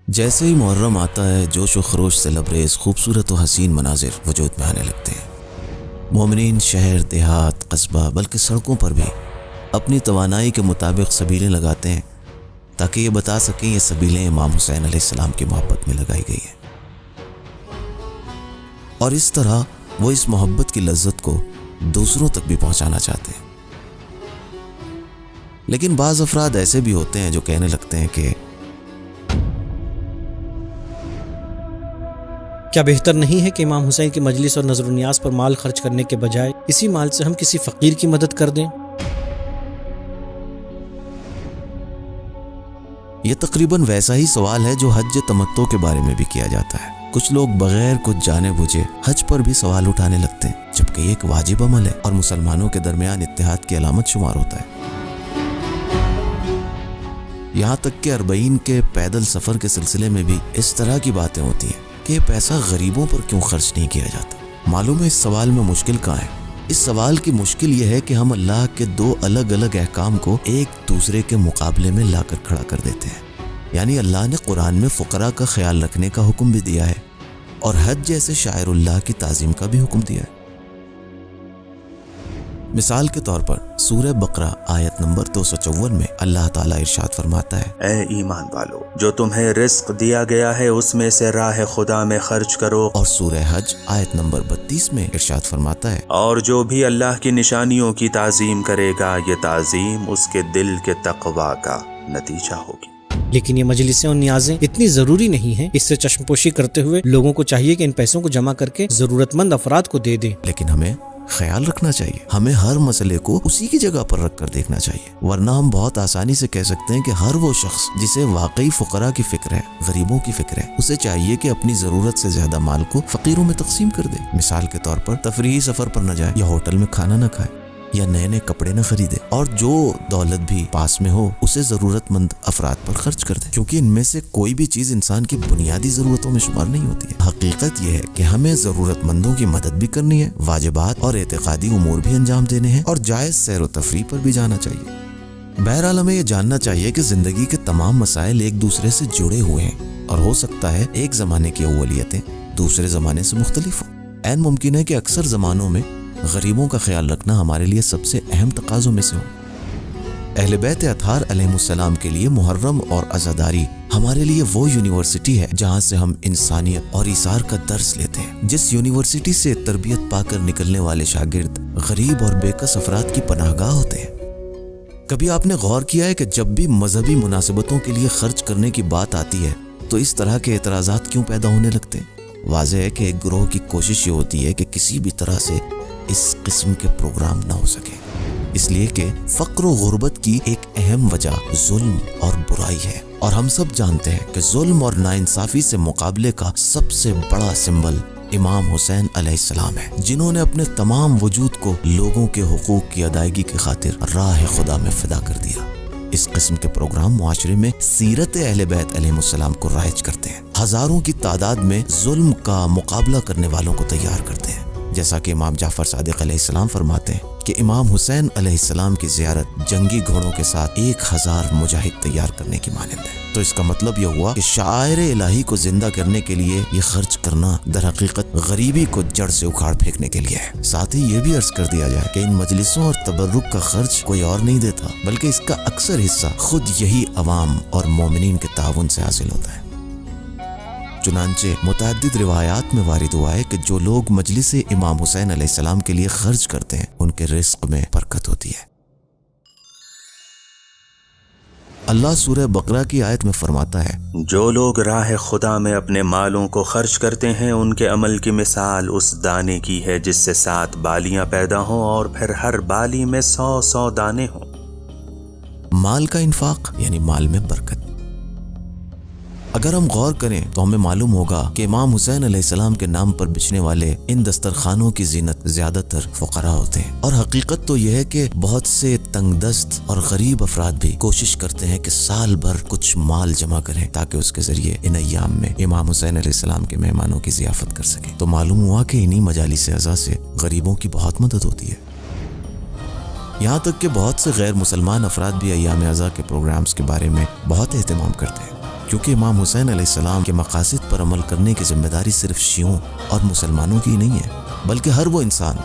جیسے ہی محرم آتا ہے جوش و خروش سے لبریز خوبصورت و حسین مناظر وجود میں آنے لگتے ہیں۔ مومنین شہر دیہات قصبہ بلکہ سڑکوں پر بھی اپنی توانائی کے مطابق سبیلیں لگاتے ہیں تاکہ یہ بتا سکیں یہ سبیلیں امام حسین علیہ السلام کی محبت میں لگائی گئی ہیں، اور اس طرح وہ اس محبت کی لذت کو دوسروں تک بھی پہنچانا چاہتے ہیں۔ لیکن بعض افراد ایسے بھی ہوتے ہیں جو کہنے لگتے ہیں کہ کیا بہتر نہیں ہے کہ امام حسین کی مجلس اور نظر و نیاز پر مال خرچ کرنے کے بجائے اسی مال سے ہم کسی فقیر کی مدد کر دیں؟ یہ تقریباً ویسا ہی سوال ہے جو حج تمتع کے بارے میں بھی کیا جاتا ہے۔ کچھ لوگ بغیر کچھ جانے بوجھے حج پر بھی سوال اٹھانے لگتے ہیں، جبکہ یہ ایک واجب عمل ہے اور مسلمانوں کے درمیان اتحاد کی علامت شمار ہوتا ہے۔ یہاں تک کہ 40 کے پیدل سفر کے سلسلے میں بھی اس طرح کی باتیں ہوتی ہیں کہ یہ پیسہ غریبوں پر کیوں خرچ نہیں کیا جاتا۔ معلوم ہے اس سوال میں مشکل کہاں ہے؟ اس سوال کی مشکل یہ ہے کہ ہم اللہ کے دو الگ الگ احکام کو ایک دوسرے کے مقابلے میں لا کر کھڑا کر دیتے ہیں۔ یعنی اللہ نے قرآن میں فقراء کا خیال رکھنے کا حکم بھی دیا ہے اور حج جیسے شاعر اللہ کی تعظیم کا بھی حکم دیا ہے۔ مثال کے طور پر سورہ بقرہ آیت نمبر 254 میں اللہ تعالیٰ ارشاد فرماتا ہے، اے ایمان والو، جو تمہیں رزق دیا گیا ہے اس میں سے راہ خدا میں خرچ کرو، اور سورہ حج آیت نمبر 32 میں ارشاد فرماتا ہے، اور جو بھی اللہ کی نشانیوں کی تعظیم کرے گا یہ تعظیم اس کے دل کے تقوی کا نتیجہ ہوگی۔ لیکن یہ مجلسیں اور نیازیں اتنی ضروری نہیں ہیں۔ اس سے چشم پوشی کرتے ہوئے لوگوں کو چاہیے کہ ان پیسوں کو جمع کر کے ضرورت مند افراد کو دے دیں۔ لیکن ہمیں خیال رکھنا چاہیے، ہمیں ہر مسئلے کو اسی کی جگہ پر رکھ کر دیکھنا چاہیے، ورنہ ہم بہت آسانی سے کہہ سکتے ہیں کہ ہر وہ شخص جسے واقعی فقراء کی فکر ہے، غریبوں کی فکر ہے، اسے چاہیے کہ اپنی ضرورت سے زیادہ مال کو فقیروں میں تقسیم کر دے۔ مثال کے طور پر تفریحی سفر پر نہ جائے، یا ہوٹل میں کھانا نہ کھائے، یا نئے نئے کپڑے نہ خریدے، اور جو دولت بھی پاس میں ہو اسے ضرورت مند افراد پر خرچ کر دے، کیونکہ ان میں سے کوئی بھی چیز انسان کی بنیادی ضرورتوں میں شمار نہیں ہوتی ہے۔ حقیقت یہ ہے کہ ہمیں ضرورت مندوں کی مدد بھی کرنی ہے، واجبات اور اعتقادی امور بھی انجام دینے ہیں، اور جائز سیر و تفریح پر بھی جانا چاہیے۔ بہرحال ہمیں یہ جاننا چاہیے کہ زندگی کے تمام مسائل ایک دوسرے سے جڑے ہوئے ہیں، اور ہو سکتا ہے ایک زمانے کی اولیتیں دوسرے زمانے سے مختلف ہوں۔ عین ممکن ہے کہ اکثر زمانوں میں غریبوں کا خیال رکھنا ہمارے لیے سب سے اہم تقاضوں میں سے ہو۔ اہل بیت اطہار علیہ السلام کے لیے محرم اور عزاداری ہمارے لیے وہ یونیورسٹی ہے جہاں سے ہم انسانیت اور ایثار کا درس لیتے ہیں۔ جس یونیورسٹی سے تربیت پا کر نکلنے والے شاگرد غریب اور بے کس افراد کی پناہ گاہ ہوتے ہیں۔ کبھی آپ نے غور کیا ہے کہ جب بھی مذہبی مناسبتوں کے لیے خرچ کرنے کی بات آتی ہے تو اس طرح کے اعتراضات کیوں پیدا ہونے لگتے ہیں؟ واضح ہے کہ ایک گروہ کی کوشش یہ ہوتی ہے کہ کسی بھی طرح سے اس قسم کے پروگرام نہ ہو سکے، اس لیے کہ فقر و غربت کی ایک اہم وجہ ظلم اور برائی ہے، اور ہم سب جانتے ہیں کہ ظلم اور ناانصافی سے مقابلے کا سب سے بڑا سمبل امام حسین علیہ السلام ہے، جنہوں نے اپنے تمام وجود کو لوگوں کے حقوق کی ادائیگی کی خاطر راہ خدا میں فدا کر دیا۔ اس قسم کے پروگرام معاشرے میں سیرت اہل بیت علیہ السلام کو رائج کرتے ہیں، ہزاروں کی تعداد میں ظلم کا مقابلہ کرنے والوں کو تیار کرتے ہیں، جیسا کہ امام جعفر صادق علیہ السلام فرماتے ہیں کہ امام حسین علیہ السلام کی زیارت جنگی گھوڑوں کے ساتھ 1000 مجاہد تیار کرنے کی مانند ہے۔ تو اس کا مطلب یہ ہوا کہ شعائر الہی کو زندہ کرنے کے لیے یہ خرچ کرنا در حقیقت غریبی کو جڑ سے اکھاڑ پھینکنے کے لیے ہے۔ ساتھ ہی یہ بھی عرض کر دیا جائے کہ ان مجلسوں اور تبرک کا خرچ کوئی اور نہیں دیتا، بلکہ اس کا اکثر حصہ خود یہی عوام اور مومنین کے تعاون سے حاصل ہوتا ہے۔ چنانچہ متعدد روایات میں وارد ہوا ہے کہ جو لوگ مجلس امام حسین علیہ السلام کے لیے خرچ کرتے ہیں ان کے رزق میں برکت ہوتی ہے۔ اللہ سورہ بقرہ کی آیت میں فرماتا ہے، جو لوگ راہ خدا میں اپنے مالوں کو خرچ کرتے ہیں ان کے عمل کی مثال اس دانے کی ہے جس سے 7 بالیاں پیدا ہوں اور پھر ہر بالی میں 100 دانے ہوں۔ مال کا انفاق یعنی مال میں برکت۔ اگر ہم غور کریں تو ہمیں معلوم ہوگا کہ امام حسین علیہ السلام کے نام پر بچنے والے ان دسترخوانوں کی زینت زیادہ تر فقراء ہوتے ہیں، اور حقیقت تو یہ ہے کہ بہت سے تنگ دست اور غریب افراد بھی کوشش کرتے ہیں کہ سال بھر کچھ مال جمع کریں تاکہ اس کے ذریعے ان ایام میں امام حسین علیہ السلام کے مہمانوں کی ضیافت کر سکیں۔ تو معلوم ہوا کہ انہی مجالس اعزا سے غریبوں کی بہت مدد ہوتی ہے۔ یہاں تک کہ بہت سے غیر مسلمان افراد بھی ایام اعزا کے پروگرامز کے بارے میں بہت اہتمام کرتے ہیں، کیونکہ امام حسین علیہ السلام کے مقاصد پر عمل کرنے کی ذمہ داری صرف شیعوں اور مسلمانوں کی نہیں ہے، بلکہ ہر وہ انسان